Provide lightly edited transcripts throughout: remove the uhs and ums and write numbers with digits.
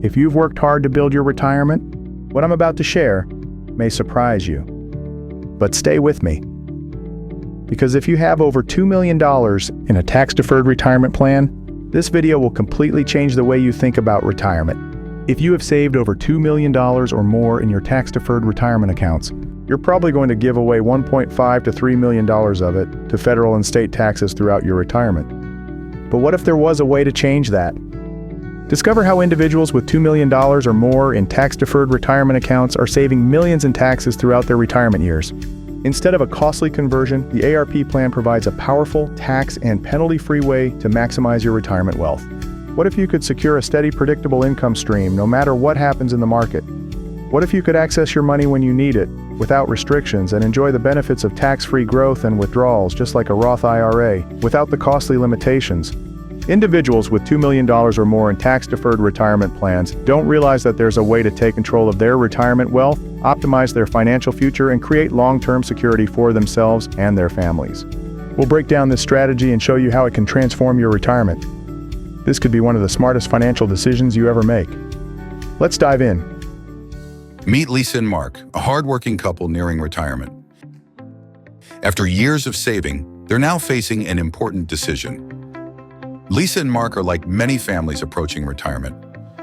If you've worked hard to build your retirement, what I'm about to share may surprise you. But stay with me. Because if you have over $2 million in a tax-deferred retirement plan, this video will completely change the way you think about retirement. If you have saved over $2 million or more in your tax-deferred retirement accounts, you're probably going to give away $1.5 to $3 million of it to federal and state taxes throughout your retirement. But what if there was a way to change that? Discover how individuals with $2 million or more in tax-deferred retirement accounts are saving millions in taxes throughout their retirement years. Instead of a costly conversion, the ARP plan provides a powerful, tax and penalty-free way to maximize your retirement wealth. What if you could secure a steady, predictable income stream no matter what happens in the market? What if you could access your money when you need it, without restrictions, and enjoy the benefits of tax-free growth and withdrawals just like a Roth IRA, without the costly limitations? Individuals with $2 million or more in tax-deferred retirement plans don't realize that there's a way to take control of their retirement wealth, optimize their financial future, and create long-term security for themselves and their families. We'll break down this strategy and show you how it can transform your retirement. This could be one of the smartest financial decisions you ever make. Let's dive in. Meet Lisa and Mark, a hardworking couple nearing retirement. After years of saving, they're now facing an important decision. Lisa and Mark are like many families approaching retirement.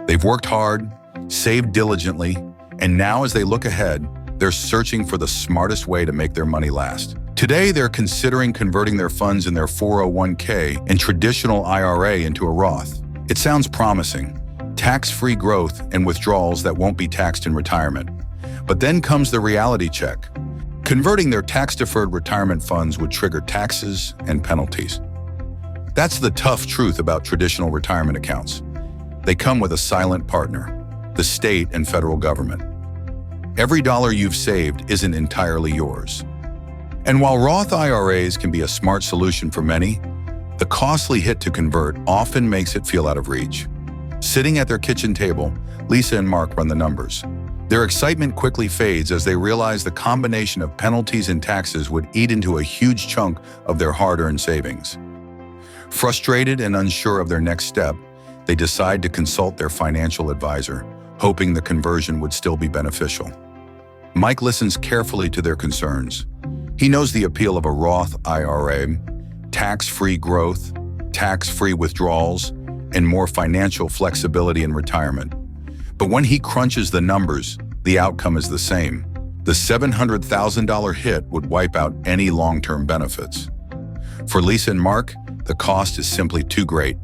They've worked hard, saved diligently, and now as they look ahead, they're searching for the smartest way to make their money last. Today, they're considering converting their funds in their 401k and traditional IRA into a Roth. It sounds promising, tax-free growth and withdrawals that won't be taxed in retirement. But then comes the reality check. Converting their tax-deferred retirement funds would trigger taxes and penalties. That's the tough truth about traditional retirement accounts. They come with a silent partner, the state and federal government. Every dollar you've saved isn't entirely yours. And while Roth IRAs can be a smart solution for many, the costly hit to convert often makes it feel out of reach. Sitting at their kitchen table, Lisa and Mark run the numbers. Their excitement quickly fades as they realize the combination of penalties and taxes would eat into a huge chunk of their hard-earned savings. Frustrated and unsure of their next step, they decide to consult their financial advisor, hoping the conversion would still be beneficial. Mike listens carefully to their concerns. He knows the appeal of a Roth IRA, tax-free growth, tax-free withdrawals, and more financial flexibility in retirement. But when he crunches the numbers, the outcome is the same. The $700,000 hit would wipe out any long-term benefits. For Lisa and Mark, the cost is simply too great.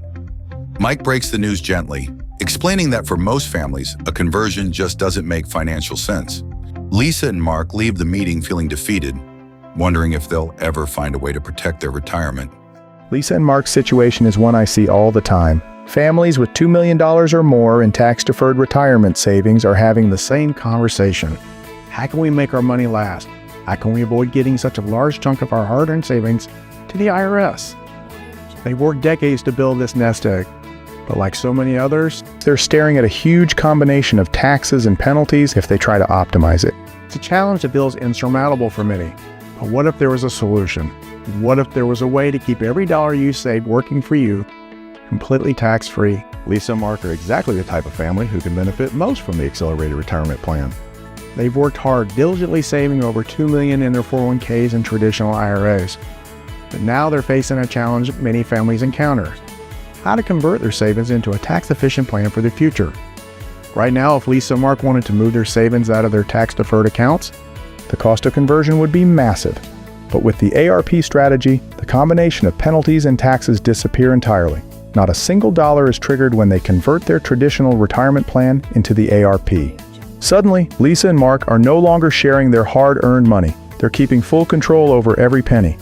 Mike breaks the news gently, explaining that for most families, a conversion just doesn't make financial sense. Lisa and Mark leave the meeting feeling defeated, wondering if they'll ever find a way to protect their retirement. Lisa and Mark's situation is one I see all the time. Families with $2 million or more in tax-deferred retirement savings are having the same conversation. How can we make our money last? How can we avoid getting such a large chunk of our hard-earned savings to the IRS? They've worked decades to build this nest egg, but like so many others, they're staring at a huge combination of taxes and penalties if they try to optimize it. It's a challenge that feels insurmountable for many, but what if there was a solution? What if there was a way to keep every dollar you save working for you completely tax-free? Lisa and Mark are exactly the type of family who can benefit most from the accelerated retirement plan. They've worked hard, diligently saving over $2 million in their 401ks and traditional IRAs. But now they're facing a challenge many families encounter: how to convert their savings into a tax-efficient plan for the future. Right now, if Lisa and Mark wanted to move their savings out of their tax-deferred accounts, the cost of conversion would be massive. But with the ARP strategy, the combination of penalties and taxes disappear entirely. Not a single dollar is triggered when they convert their traditional retirement plan into the ARP. Suddenly, Lisa and Mark are no longer sharing their hard-earned money. They're keeping full control over every penny.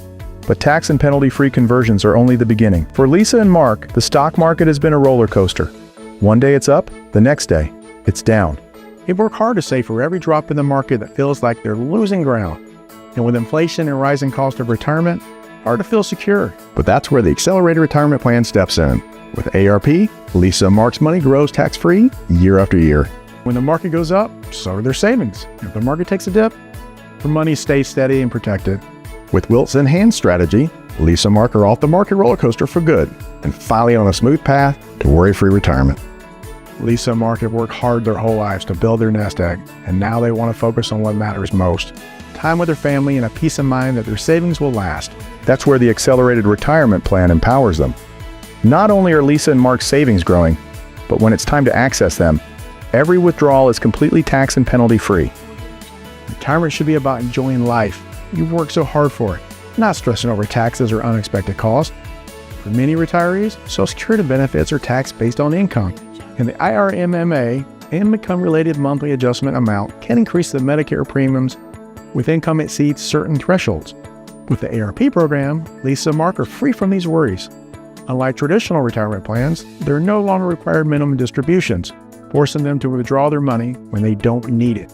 But tax and penalty-free conversions are only the beginning. For Lisa and Mark, the stock market has been a roller coaster. One day it's up, the next day it's down. They've worked hard to save for every drop in the market that feels like they're losing ground. And with inflation and rising cost of retirement, hard to feel secure. But that's where the Accelerated Retirement Plan steps in. With ARP, Lisa and Mark's money grows tax-free year after year. When the market goes up, so are their savings. If the market takes a dip, their money stays steady and protected. With Wilt's Enhanced strategy, Lisa and Mark are off the market roller coaster for good and finally on a smooth path to worry-free retirement. Lisa and Mark have worked hard their whole lives to build their nest egg, and now they want to focus on what matters most: time with their family and a peace of mind that their savings will last. That's where the Accelerated Retirement Plan empowers them. Not only are Lisa and Mark's savings growing, but when it's time to access them, every withdrawal is completely tax and penalty free. Retirement should be about enjoying life. You've worked so hard for it, not stressing over taxes or unexpected costs. For many retirees, Social Security benefits are taxed based on income, and the IRMMA, income-related monthly adjustment amount, can increase the Medicare premiums with income exceeds certain thresholds. With the ARP program, Lisa and Mark are free from these worries. Unlike traditional retirement plans, there are no longer required minimum distributions, forcing them to withdraw their money when they don't need it,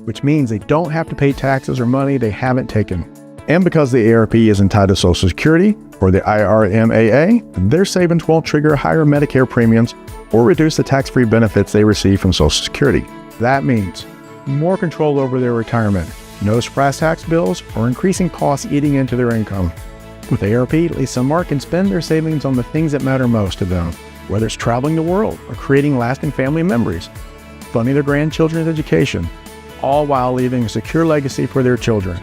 which means they don't have to pay taxes or money they haven't taken. And because the ARP isn't tied to Social Security or the IRMAA, their savings won't trigger higher Medicare premiums or reduce the tax-free benefits they receive from Social Security. That means more control over their retirement, no surprise tax bills, or increasing costs eating into their income. With ARP, Lisa and Mark can spend their savings on the things that matter most to them, whether it's traveling the world or creating lasting family memories, funding their grandchildren's education, all while leaving a secure legacy for their children.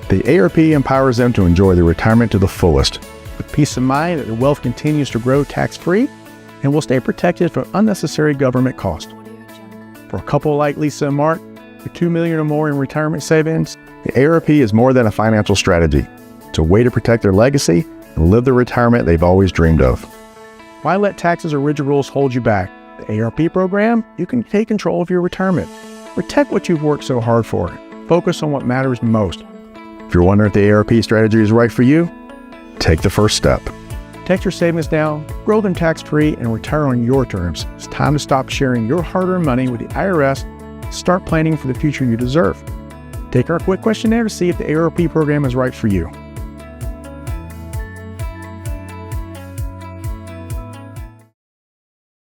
The ARP empowers them to enjoy their retirement to the fullest, with peace of mind that their wealth continues to grow tax-free and will stay protected from unnecessary government costs. For a couple like Lisa and Mark, with $2 million or more in retirement savings, the ARP is more than a financial strategy. It's a way to protect their legacy and live the retirement they've always dreamed of. Why let taxes or rigid rules hold you back? The ARP program, you can take control of your retirement. Protect what you've worked so hard for. Focus on what matters most. If you're wondering if the ARP strategy is right for you, take the first step. Protect your savings now, grow them tax-free, and retire on your terms. It's time to stop sharing your hard-earned money with the IRS and start planning for the future you deserve. Take our quick questionnaire to see if the ARP program is right for you.